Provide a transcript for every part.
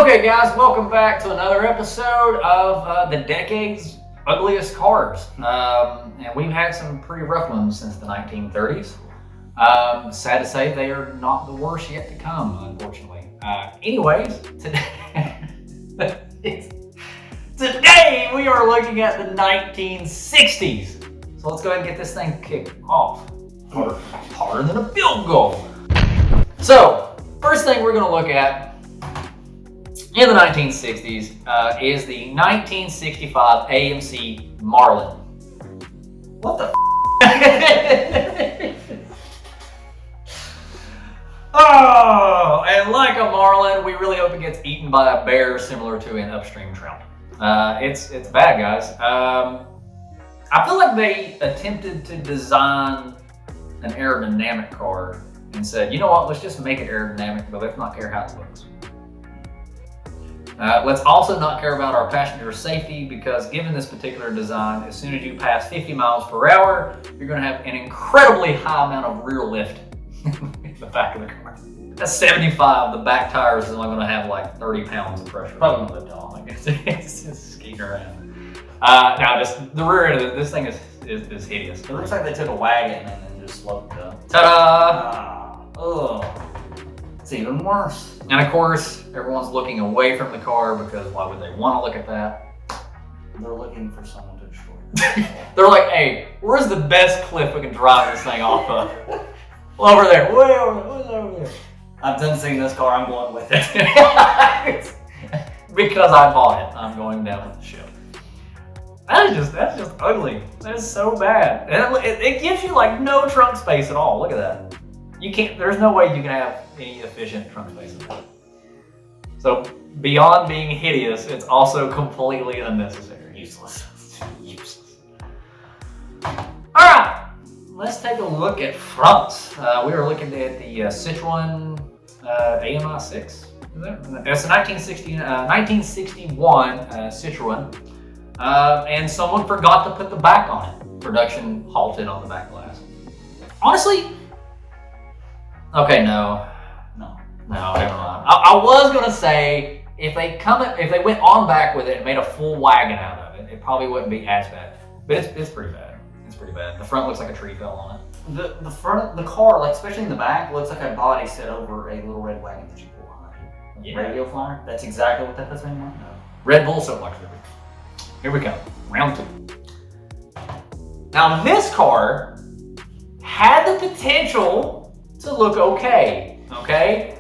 Okay, guys, welcome back to another episode of the decade's ugliest cars. And we've had some pretty rough ones since the 1930s. Sad to say, they are not the worst yet to come, unfortunately. Anyways, today we are looking at the 1960s. So let's go ahead and get this thing kicked off. Harder than a field goal. So, first thing we're going to look at in the 1960s is the 1965 AMC Marlin. What the Oh, and like a marlin, we really hope it gets eaten by a bear similar to an upstream trout. It's bad, guys. I feel like they attempted to design an aerodynamic car and said, you know what, let's just make it aerodynamic, but let's not care how it looks. Let's also not care about our passenger safety, because given this particular design, as soon as you pass 50 miles per hour, you're going to have an incredibly high amount of rear lift in the back of the car. At 75, the back tires is only going to have like 30 pounds of pressure. Probably going to lift off. It's just skating around. Now, just the rear end of this thing is hideous. It looks like they took a wagon and then just sloped it up. Ta-da! Ugh. It's even worse. And of course, everyone's looking away from the car because why would they want to look at that? They're looking for someone to destroy it. They're like, hey, where's the best cliff we can drive this thing off of? Well, over there. Way over there. I've done seeing this car, I'm going with it. Because I bought it, I'm going down with the ship. That's just ugly. That is so bad. And it gives you like no trunk space at all. Look at that. You can't, there's no way you can have any efficient trunk space in that. So beyond being hideous, it's also completely unnecessary. Useless. Useless. Alright, let's take a look at fronts. We are looking at the Citroen AMI 6. Is that? It's a 1961 Citroen. And someone forgot to put the back on it. Production halted on the back glass. Honestly, okay, no, never mind. I was gonna say if they went on back with it and made a full wagon out of it, it probably wouldn't be as bad. But it's pretty bad. It's pretty bad. The front looks like a tree fell on it. The front of the car, like especially in the back, looks like a body set over a little red wagon that you pull behind you. Yeah. Radio flyer. That's exactly what that puts me in mind. Red Bull soapbox river. Here we go. Round 2. Now this car had the potential to look okay. Okay?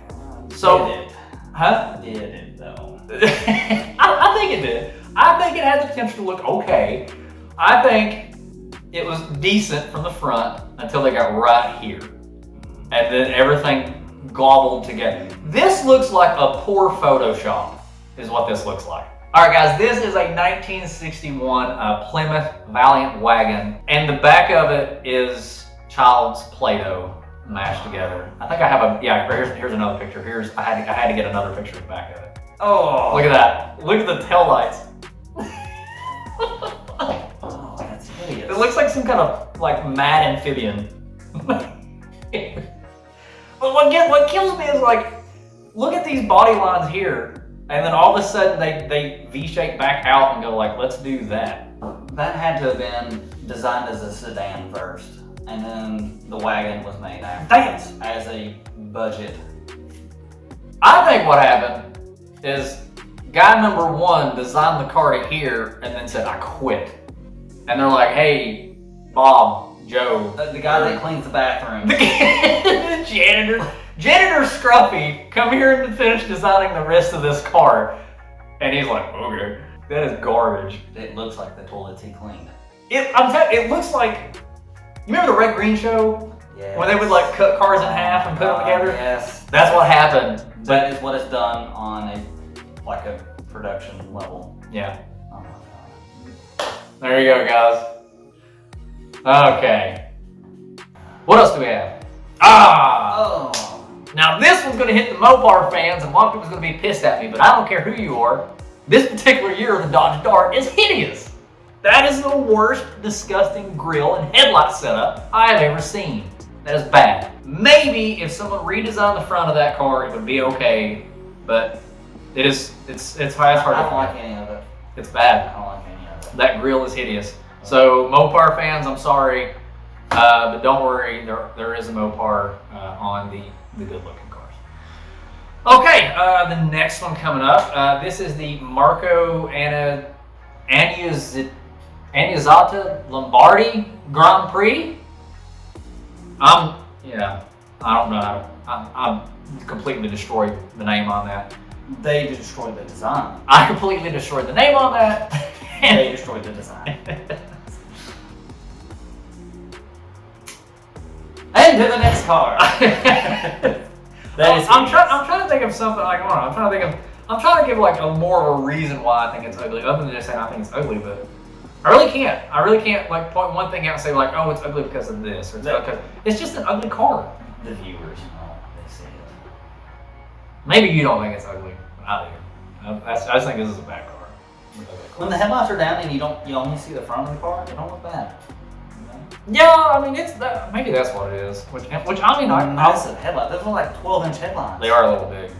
So, Did it? Huh? Did it though? I think it did. I think it had the potential to look okay. I think it was decent from the front until they got right here. And then everything gobbled together. This looks like a poor Photoshop, is what this looks like. All right, guys, this is a 1961 Plymouth Valiant wagon, and the back of it is child's Play-Doh mashed together. I think I have here's another picture. I had to get another picture of the back of it. Oh, Look at that. Look at the taillights. Oh, that's hideous. It looks like some kind of like mad amphibian. But what kills me is like, look at these body lines here. And then all of a sudden they V-shape back out and go like, let's do that. That had to have been designed as a sedan first, and then the wagon was made after as a budget. I think what happened is guy number 1 designed the car to here and then said, I quit. And they're like, hey, Bob, Joe. The guy that cleans the bathroom. The Janitor Scruffy, come here and finish designing the rest of this car. And he's like, okay, that is garbage. It looks like the toilets he cleaned. It looks like, you remember the Red Green Show? Yeah. When they would like cut cars in half and put them together? Yes. That's what happened. That is what is done on a production level. Yeah. Oh my god. There you go, guys. Okay. What else do we have? Oh. Now this one's gonna hit the Mopar fans, and a lot of people's gonna be pissed at me, but I don't care who you are. This particular year of the Dodge Dart is hideous. That is the worst disgusting grille and headlight setup I have ever seen. That is bad. Maybe if someone redesigned the front of that car, it would be okay, but It is. It's hard. I don't like any of it. It's bad. I don't like any of it. That grill is hideous. So Mopar fans, I'm sorry, but don't worry. There is a Mopar on the good looking cars. Okay, the next one coming up. This is the Marco Anizzata Lombardi Grand Prix. I don't know. I'm completely destroyed the name on that. They destroyed the design. I completely destroyed the name on that. They destroyed the design. And to the next car. I'm trying to think of something like, I'm trying to give like a more of a reason why I think it's ugly, other than just saying I think it's ugly, but I really can't like point one thing out and say like, oh, it's ugly because of this, or it's just an ugly car. The viewers, they see it. Maybe you don't think it's ugly, but I do. I just think this is a bad car. When the headlights are down and you only see the front of the car, it don't look bad. Yeah, I mean maybe that's what it is. Which I mean, massive headlights. Those are like 12-inch headlights. They are a little big.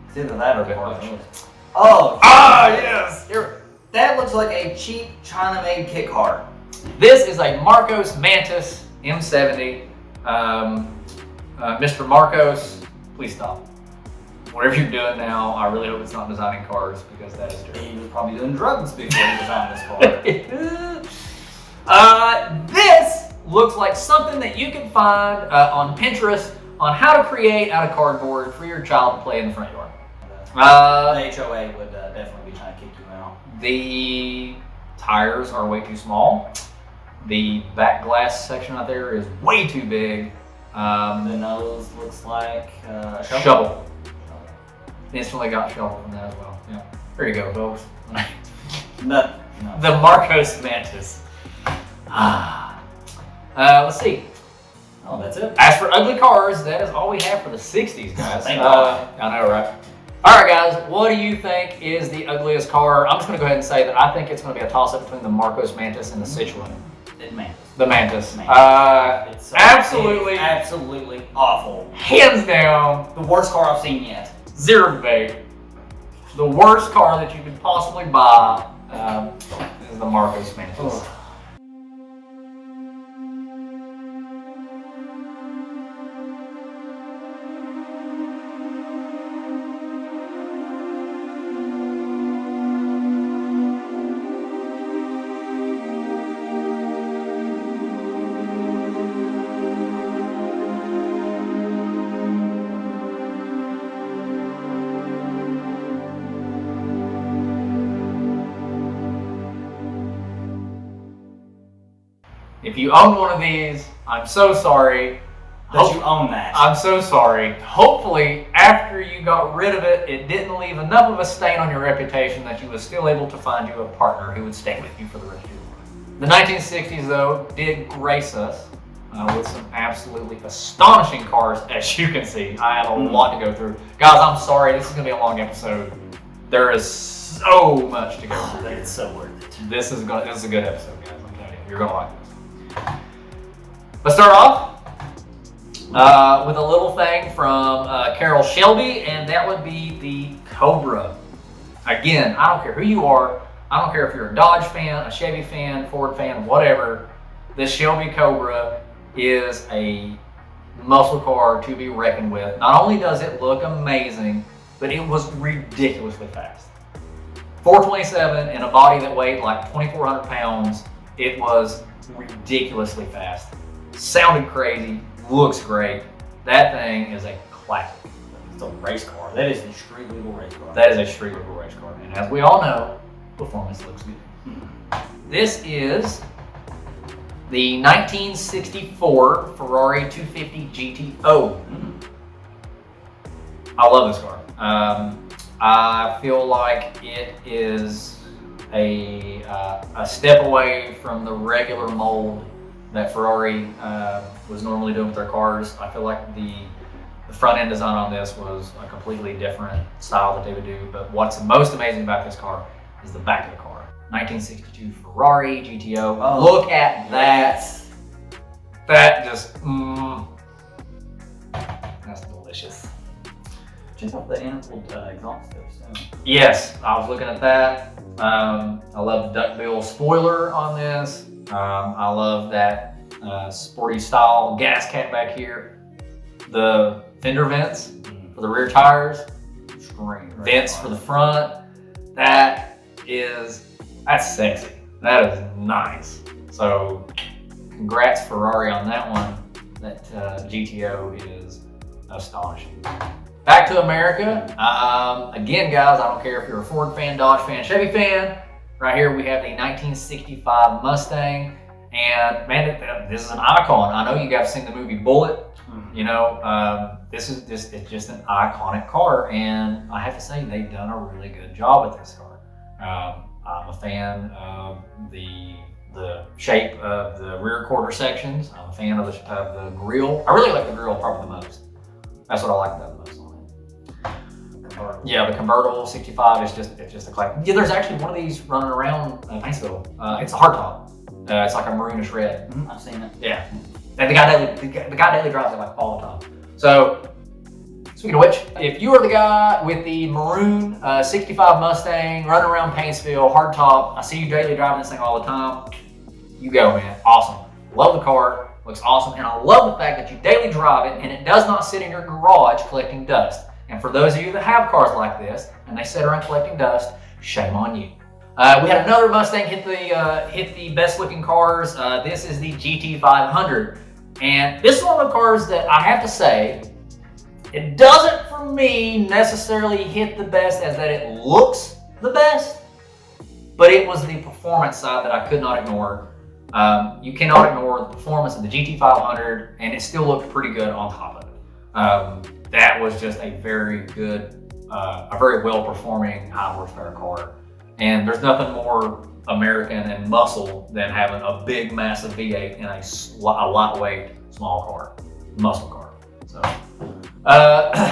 It's either that or a bit much. much. Oh. Yes. That looks like a cheap China-made kit car. This is a Marcos Mantis M70. Mr. Marcos, please stop. Whatever you're doing now, I really hope it's not designing cars, because that is terrible. He was probably doing drugs before he designed this car. This looks like something that you can find on Pinterest on how to create out of cardboard for your child to play in the front yard. The HOA would definitely be trying to kick you out. The tires are way too small. The back glass section out there is way too big. The nose looks like a shovel. Instantly got shovel from that as well. Yeah. There you go, folks. No. The Marcos Mantis. Let's see. Oh, that's it. As for ugly cars, that is all we have for the 60s, guys. Thank God. I know, right? All right, guys. What do you think is the ugliest car? I'm just going to go ahead and say that I think it's going to be a toss-up between the Marcos Mantis and the Citroen. The Mantis. It's so absolutely awful. Hands down, the worst car I've seen yet. Zero debate. The worst car that you could possibly buy is the Marcos Mantis. Ugh. If you own one of these, I'm so sorry. That you own that. I'm so sorry. Hopefully, after you got rid of it, it didn't leave enough of a stain on your reputation that you were still able to find you a partner who would stay with you for the rest of your life. The 1960s, though, did grace us with some absolutely astonishing cars, as you can see. I have a lot to go through. Guys, I'm sorry. This is going to be a long episode. There is so much to go through. It's so worth it. This is a good episode, guys. I'm telling you. You're going to like this. Let's start off with a little thing from Carol Shelby, and that would be the Cobra. Again, I don't care who you are. I don't care if you're a Dodge fan, a Chevy fan, Ford fan, whatever. This Shelby Cobra is a muscle car to be reckoned with. Not only does it look amazing, but it was ridiculously fast. 427 and a body that weighed like 2,400 pounds. It was ridiculously fast. Sounded crazy, looks great. That thing is a classic. It's a race car. That is a street legal race car. That is a street legal race car. And as we all know, performance looks good. This is the 1964 Ferrari 250 GTO. I love this car. I feel like it is a step away from the regular mold that Ferrari was normally doing with their cars. I feel like the front end design on this was a completely different style that they would do. But what's most amazing about this car is the back of the car. 1962 Ferrari GTO. Oh, look at that. That just, that's delicious. Check out the interval exhaust tips too. Yes, I was looking at that. I love the duckbill spoiler on this. I love that sporty style gas cap back here. The fender vents for the rear tires. Vents for the front. That's sexy. That is nice. So congrats Ferrari on that one. That GTO is astonishing. Back to America. Again, guys, I don't care if you're a Ford fan, Dodge fan, Chevy fan. Right here we have the 1965 Mustang. And man, this is an icon. I know you guys have seen the movie Bullet. You know, it's just an iconic car, and I have to say they've done a really good job with this car. I'm a fan of the shape of the rear quarter sections. I'm a fan of the grille. I really like the grille probably the most. That's what I like about the most on it. Yeah, the convertible 65 is just a classic. Yeah, there's actually one of these running around Paintsville. It's a hardtop. It's like a maroonish red. I've seen it. Yeah. And the guy daily drives it like all the time. So, speaking of which, if you are the guy with the maroon 65 Mustang running around Paintsville, hardtop, I see you daily driving this thing all the time, you go, man. Awesome. Love the car. Looks awesome. And I love the fact that you daily drive it and it does not sit in your garage collecting dust. And for those of you that have cars like this and they sit around collecting dust, shame on you. We had another Mustang hit the best looking cars. This is the GT500. And this is one of the cars that I have to say, it doesn't for me necessarily hit the best as that it looks the best, but it was the performance side that I could not ignore. You cannot ignore the performance of the GT500, and it still looked pretty good on top of it. That was just a very good, a very well-performing high horsepower car. And there's nothing more American and muscle than having a big, massive V8 in a lightweight, small car, muscle car. So,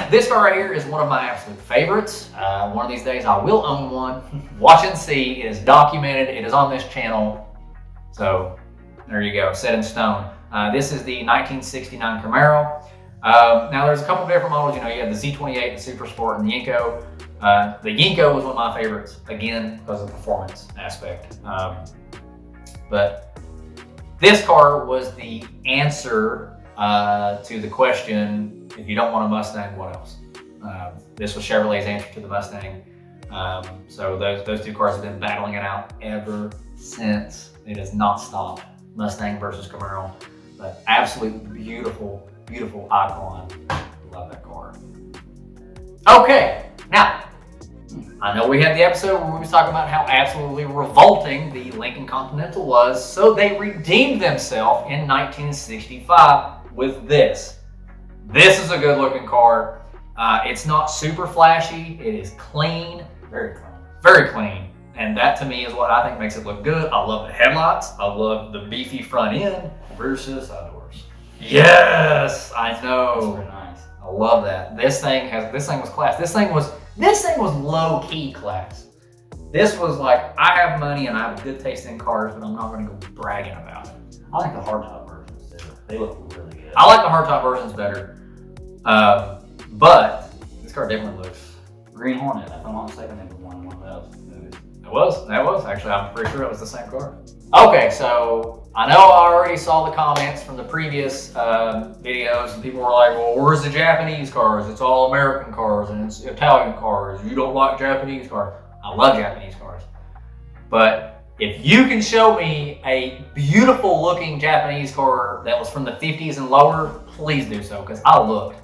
this car right here is one of my absolute favorites. One of these days I will own one. Watch and see. It is documented. It is on this channel. So, there you go, set in stone. This is the 1969 Camaro. Now there's a couple of different models. You know, you have the Z28, the Super Sport, and the Yenko. The Yenko was one of my favorites, again, because of the performance aspect. But this car was the answer to the question, if you don't want a Mustang, what else? This was Chevrolet's answer to the Mustang. So those two cars have been battling it out ever since. It has not stopped, Mustang versus Camaro. But absolutely beautiful, beautiful icon. Love that car. Okay, now, I know we had the episode where we was talking about how absolutely revolting the Lincoln Continental was, so they redeemed themselves in 1965 with this. This is a good looking car. It's not super flashy. It is clean. Very clean. Very clean. And that to me is what I think makes it look good. I love the headlights. I love the beefy front end. Rear suicide doors. Yes, I know. That's very nice. I love that. This thing was class. This thing was low key class. This was like, I have money and I have a good taste in cars, but I'm not going to go bragging about it. I like the hardtop versions too. They look really good. I like the hardtop versions better, but this car definitely looks. Green Hornet, if I'm not mistaken, it was one of those movies. That was actually. I'm pretty sure it was the same car. Okay, so I know I already saw the comments from the previous videos, and people were like, well, where's the Japanese cars? It's all American cars and it's Italian cars. You don't like Japanese cars. I love Japanese cars. But if you can show me a beautiful looking Japanese car that was from the 50s and lower, please do so, because I looked.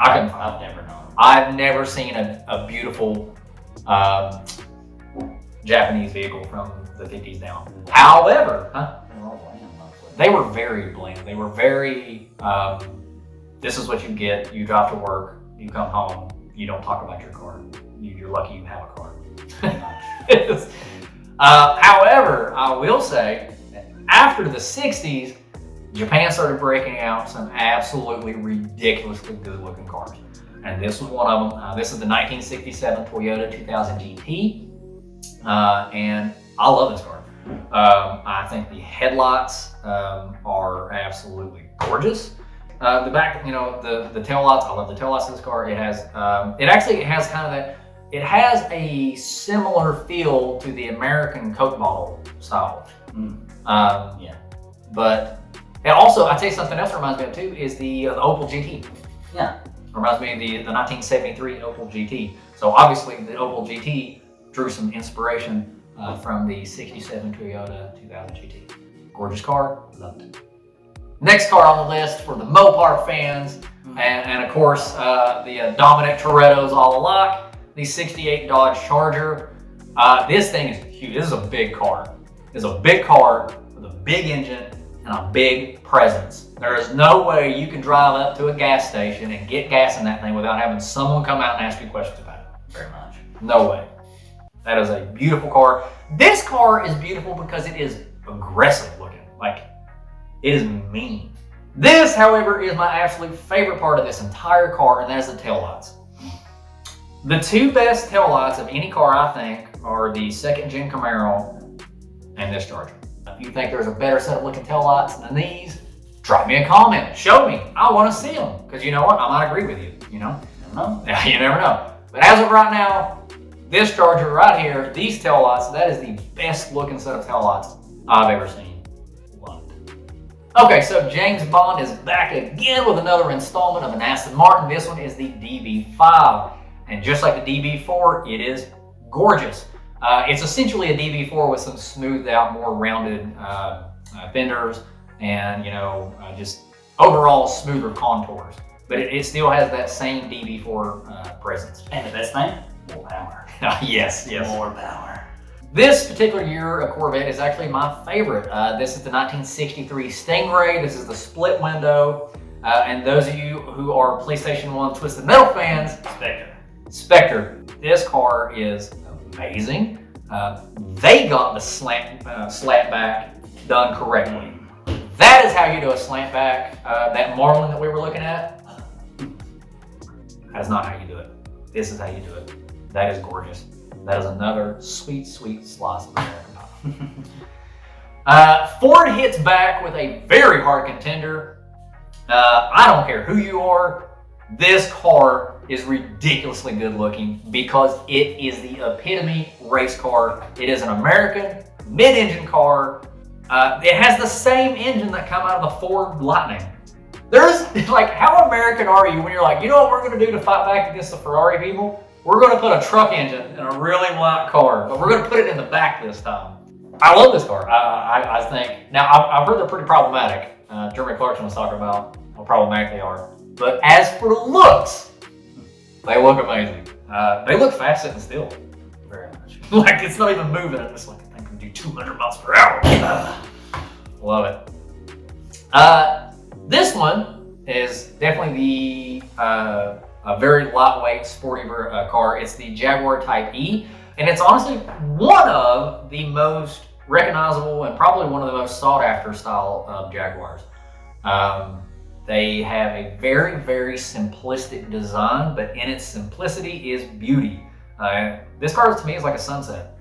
I've never known. I've never seen a beautiful Japanese vehicle from the 50s down. However, they were very bland. They were very, this is what you get. You drive to work, you come home, you don't talk about your car. You're lucky you have a car. However, I will say, after the 60s, Japan started breaking out some absolutely ridiculously good looking cars. And this was one of them. This is the 1967 Toyota 2000 GT. And I love this car. I think the headlights are absolutely gorgeous. The back, the tail lights. I love the tail lights of this car. It has, it actually has kind of that. It has a similar feel to the American Coke bottle style. Yeah. But it also, I tell you something else that reminds me of too is the Opel GT. Yeah. Reminds me of the 1973 Opel GT. So obviously the Opel GT drew some inspiration from the 67 Toyota 2000 GT. Gorgeous car, loved it. Next car on the list for the Mopar fans, and of course the Dominic Toretto's all alike, the 68 Dodge Charger. This thing is huge. This is a big car. It's a big car with a big engine and a big presence. There is no way you can drive up to a gas station and get gas in that thing without having someone come out and ask you questions about it. Very much. No way. That is a beautiful car. This car is beautiful because it is aggressive looking. Like, it is mean. This, however, is my absolute favorite part of this entire car, and that is the taillights. The two best taillights of any car, I think, are the second gen Camaro and this Charger. If you think there's a better set of looking taillights than these, drop me a comment. Show me. I want to see them. Because you know what? I might agree with you. You know? Yeah, you never know. But as of right now, this Charger right here, these taillights, that is the best looking set of taillights I've ever seen. Love it. Okay, so James Bond is back again with another installment of an Aston Martin. This one is the DB5. And just like the DB4, it is gorgeous. It's essentially a DB4 with some smoothed out, more rounded fenders and, just overall smoother contours. But it still has that same DB4 presence. And the best thing, more power. Yes. More power. This particular year of Corvette is actually my favorite. This is the 1963 Stingray. This is the split window. And those of you who are PlayStation 1 Twisted Metal fans, Spectre. This car is amazing. They got the slant back done correctly. That is how you do a slant back. That Marlin that we were looking at, that is not how you do it. This is how you do it. That is gorgeous. That is another sweet, sweet slice of American pie. Ford hits back with a very hard contender. I don't care who you are. This car is ridiculously good looking because it is the epitome race car. It is an American mid-engine car. It has the same engine that came out of the Ford Lightning. How American are you when you're like, you know what we're going to do to fight back against the Ferrari people? We're going to put a truck engine in a really light car, but we're going to put it in the back this time. I love this car. I think, now I've heard they're pretty problematic. Jeremy Clarkson was talking about how problematic they are. But as for looks, they look amazing. They look fast sitting still. Very much. Like it's not even moving. I'm just like, I think I can do 200 miles per hour. Love it. This one is definitely a very lightweight, sporty car. It's the Jaguar Type E. And it's honestly one of the most recognizable and probably one of the most sought after style of Jaguars. They have a very, very simplistic design, but in its simplicity is beauty. This car to me is like a sunset.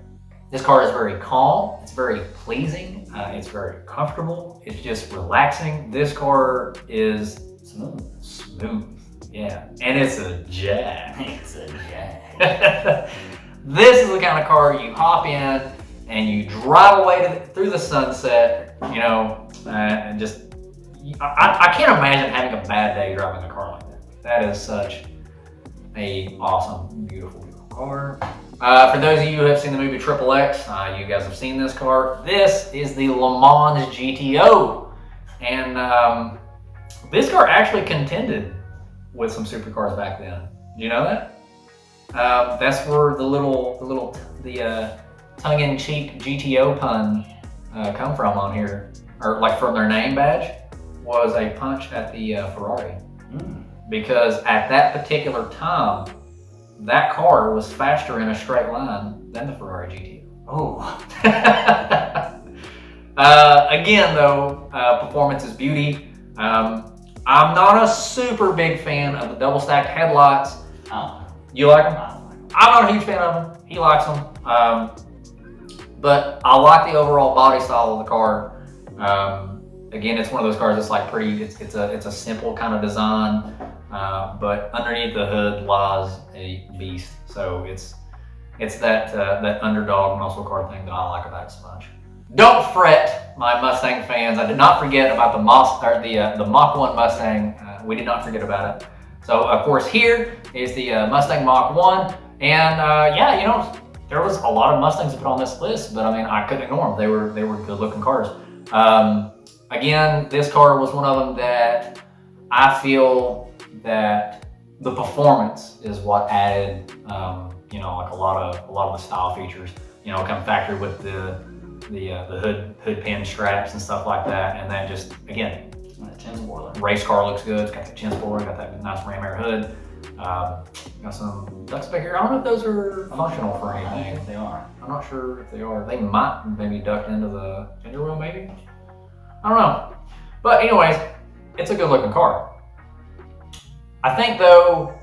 This car is very calm, it's very pleasing, it's very comfortable, it's just relaxing. This car is smooth, yeah, and it's a Jag. It's a Jag. This is the kind of car you hop in and you drive away through the sunset, and just, I can't imagine having a bad day driving a car like that. That is such a awesome, beautiful, beautiful car. For those of you who have seen the movie Triple X, you guys have seen this car. This is the Le Mans GTO. And this car actually contended with some supercars back then. Do you know that? That's where the tongue-in-cheek GTO pun come from on here, or like from their name badge, was a punch at the Ferrari. Because at that particular time, that car was faster in a straight line than the Ferrari GTO. Oh. Again though, performance is beauty. I'm not a super big fan of the double stacked headlights. Oh. You like them? I'm not a huge fan of them. He likes them. But I like the overall body style of the car. Again, it's one of those cars that's like pretty. It's a simple kind of design, but underneath the hood lies a beast. So it's that underdog muscle car thing that I like about it so much. Don't fret, my Mustang fans. I did not forget about the Mach 1 Mustang. We did not forget about it. So of course here is the Mustang Mach 1, and yeah, you know, there was a lot of Mustangs to put on this list, but I mean, I couldn't ignore them. They were good looking cars. Again, this car was one of them that I feel that the performance is what added, you know, like a lot of the style features. You know, come factored with the hood pin straps and stuff like that, and then just again, the chin spoiler. Race car looks good. It's got the chin spoiler, got that nice ram air hood. Got some ducts back here. I don't know if those are functional for anything. I don't think they are. I'm not sure if they are. They might maybe duct into the engine wheel, maybe. I don't know. But anyways, it's a good looking car. I think though,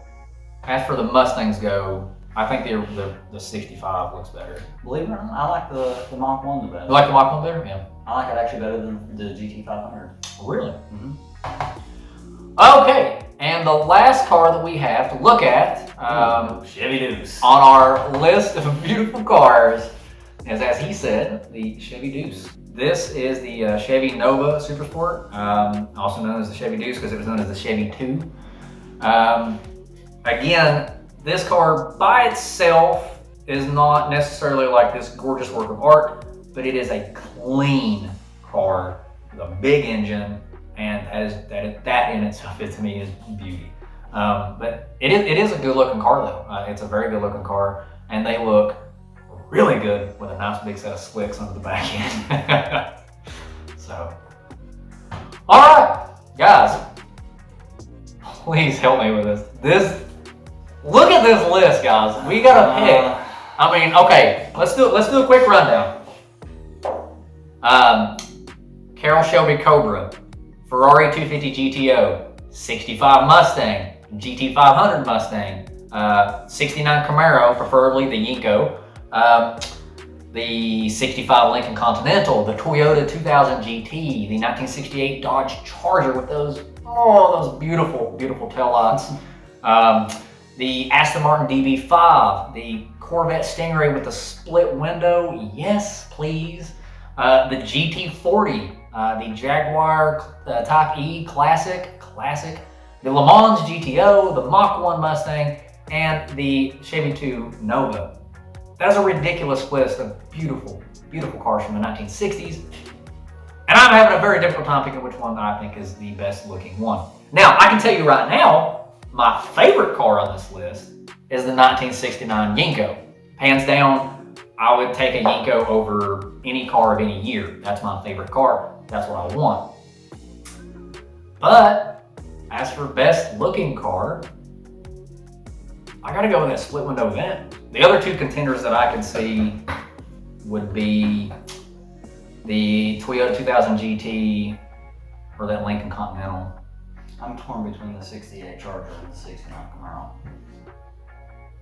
as for the Mustangs go, I think the 65 looks better. Believe it or not, I like the Mach 1 the best. You like the Mach 1 better? Yeah. I like it actually better than the GT500. Really? Mm-hmm. Okay, and the last car that we have to look at Chevy Deuce. on our list of beautiful cars is, as he said, the Chevy Deuce. This is the Chevy Nova Super Sport, also known as the Chevy Deuce because it was known as the Chevy 2. Again, this car by itself is not necessarily like this gorgeous work of art, but it is a clean car with a big engine, and that in itself, to me, is beauty. But it is a good looking car though. It's a very good looking car, and they look really good with a nice big set of slicks under the back end. So, all right, guys, please help me with this. Look at this list, guys. We gotta pick. I mean, okay, let's do a quick rundown. Carroll Shelby Cobra, Ferrari 250 GTO, 65 Mustang, GT500 Mustang, 69 Camaro, preferably the Yinko, the 65 Lincoln Continental, the Toyota 2000 GT, the 1968 Dodge Charger with those beautiful, beautiful taillights, the Aston Martin DB5, the Corvette Stingray with the split window, yes please, the GT40, the Jaguar Type E Classic, the Le Mans GTO, the Mach 1 Mustang, and the Chevy 2 Nova. That is a ridiculous list of beautiful, beautiful cars from the 1960s. And I'm having a very difficult time picking which one I think is the best looking one. Now, I can tell you right now, my favorite car on this list is the 1969 Yinko. Hands down, I would take a Yinko over any car of any year. That's my favorite car. That's what I want. But as for best looking car, I gotta go with that split window vent. The other two contenders that I can see would be the Toyota 2000 GT or that Lincoln Continental. I'm torn between the 68 Charger and the 69 Camaro.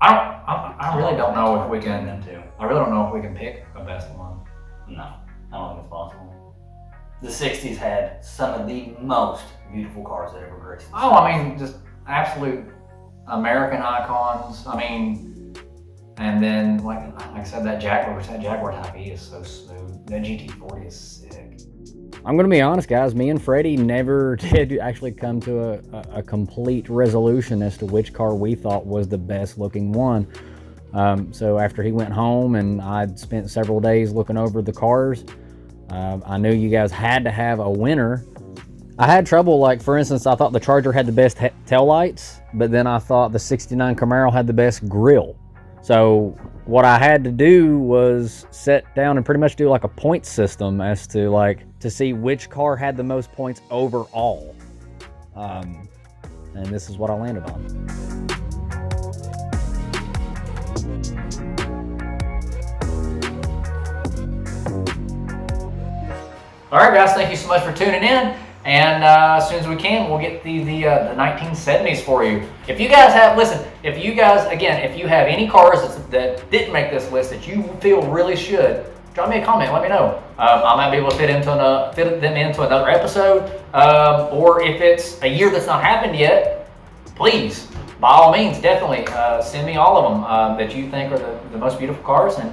I really don't know if we can. I really don't know if we can pick a best one. No, I don't think it's possible. The 60s had some of the most beautiful cars that ever graced. Oh, I mean, just absolute American icons. I mean, and then like I said, that Jaguar Type E is so smooth. That GT40 is sick. I'm gonna be honest, guys. Me and Freddie never did actually come to a complete resolution as to which car we thought was the best looking one. So after he went home and I'd spent several days looking over the cars, I knew you guys had to have a winner. I had trouble, like for instance, I thought the Charger had the best taillights, but then I thought the 69 Camaro had the best grille. So what I had to do was sit down and pretty much do like a point system as to to see which car had the most points overall. And this is what I landed on. All right, guys, thank you so much for tuning in. And as soon as we can, we'll get the 1970s for you. If you guys have, if you have any cars that didn't make this list that you feel really should, drop me a comment. Let me know. I might be able to fit them into another episode. Or if it's a year that's not happened yet, please, by all means, definitely send me all of them that you think are the most beautiful cars, and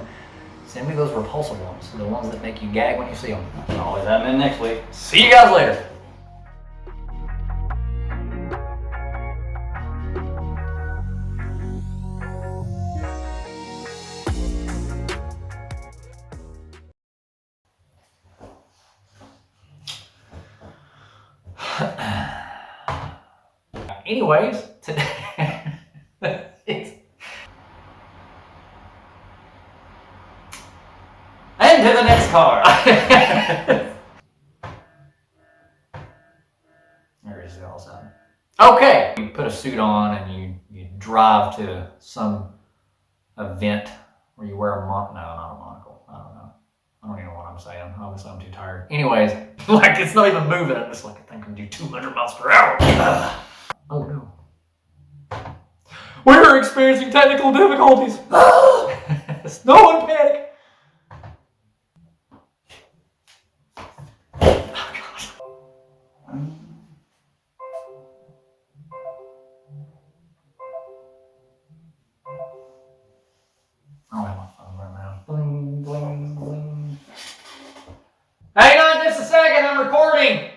send me those repulsive ones, the ones that make you gag when you see them. Always have them in next week. See you guys later. Anyways, today And to the next car. There is the all side. Okay, you put a suit on and you drive to some event where you wear a monocle. No, not a monocle. I don't know. I don't even know what I'm saying. Obviously, I'm too tired. Anyways, like it's not even moving. I'm just like, I think I can do 200 miles per hour. Oh no. We're experiencing technical difficulties. No one panic. I don't have my phone right now. Bling, bling, bling. Hang on just a second, I'm recording.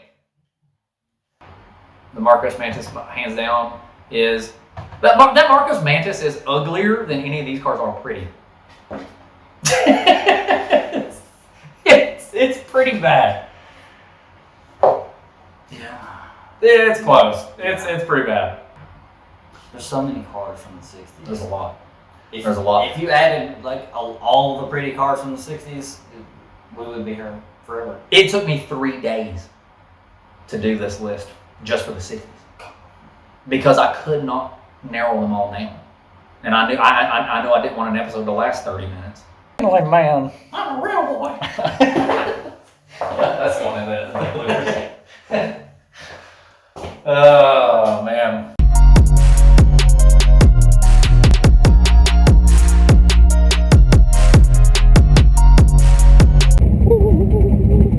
The Marcos Mantis, hands down, is that Marcos Mantis is uglier than any of these cars are pretty. it's pretty bad. Yeah. It's close. It's pretty bad. There's so many cars from the 60s. There's a lot. If, There's a lot. If you added like all the pretty cars from the 60s, we would be here forever. It took me 3 days to do this list just for the 60s because I could not narrow them all down, and I knew I didn't want an episode to last 30 minutes. Like, man, I'm a real boy. That's one of the bloopers. Oh man.